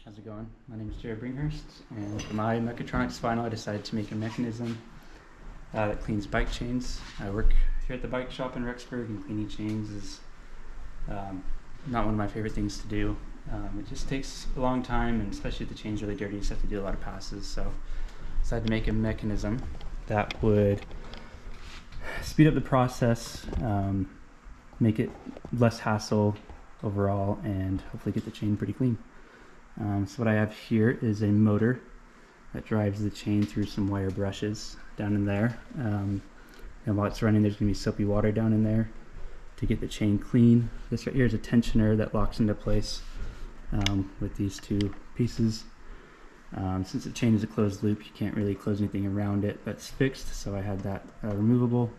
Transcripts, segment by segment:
How's it going? My name is Jared Bringhurst, and for my mechatronics final I decided to make a mechanism that cleans bike chains. I work here at the bike shop in Rexburg, and cleaning chains is not one of my favorite things to do. It just takes a long time, and especially if the chain's really dirty, you just have to do a lot of passes. So I decided to make a mechanism that would speed up the process, make it less hassle overall, and hopefully get the chain pretty clean. So what I have here is a motor that drives the chain through some wire brushes down in there. And while it's running, there's going to be soapy water down in there to get the chain clean. This right here is a tensioner that locks into place with these two pieces. Since the chain is a closed loop, you can't really close anything around it that's fixed, so I had that removable.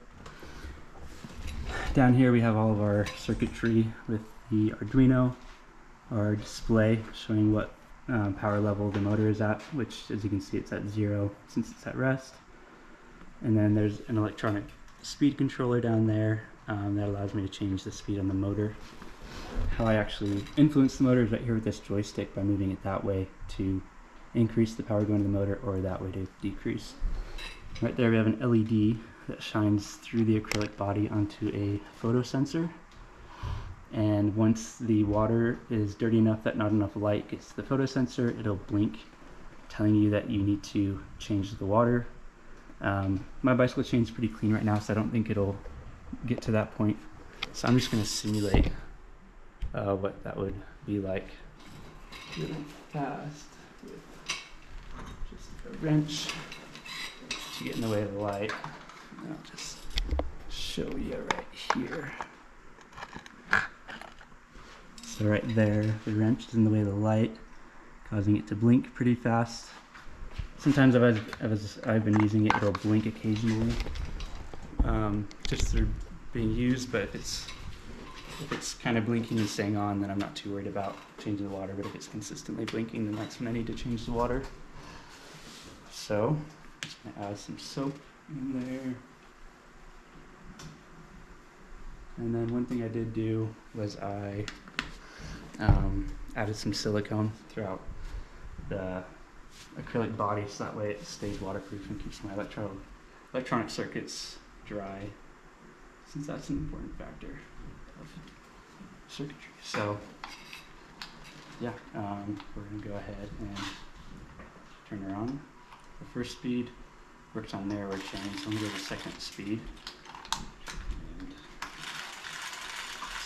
Down here we have all of our circuitry with the Arduino, our display showing what power level the motor is at, which as you can see it's at 0 since it's at rest. And then there's an electronic speed controller down there that allows me to change the speed on the motor. How I actually influence the motor is right here with this joystick by moving it that way to increase the power going to the motor, or that way to decrease. Right there we have an LED that shines through the acrylic body onto a photo sensor. And once the water is dirty enough that not enough light gets to the photo sensor, it'll blink, telling you that you need to change the water. My bicycle chain's pretty clean right now, so I don't think it'll get to that point. So I'm just going to simulate what that would be like really fast with just a wrench to get in the way of the light. And I'll just show you right here. So right there, the wrench is in the way of the light, causing it to blink pretty fast. Sometimes I've been using it, it'll blink occasionally, just through being used. But if it's kind of blinking and staying on, then I'm not too worried about changing the water. But if it's consistently blinking, then that's when I need to change the water. So I'm just gonna add some soap in there. And then one thing I did do was I added some silicone throughout the acrylic body, so that way it stays waterproof and keeps my electronic circuits dry, since that's an important factor of circuitry. So yeah, we're going to go ahead and turn her on. The first speed works on narrower chain, so I'm going to go to the second speed and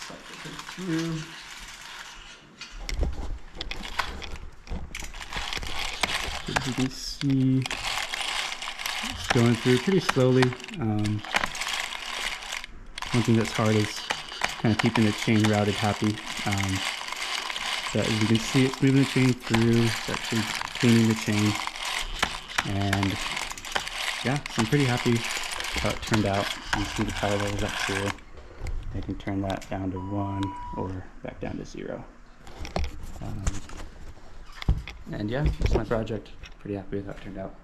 cycle her through. As you can see, it's going through pretty slowly. One thing that's hard is kind of keeping the chain routed happy. But as you can see, it's moving the chain through, it's actually cleaning the chain. And yeah, so I'm pretty happy how it turned out. You can see the power level is up 0. I can turn that down to 1 or back down to 0. And yeah, that's my project. Pretty happy with how it turned out.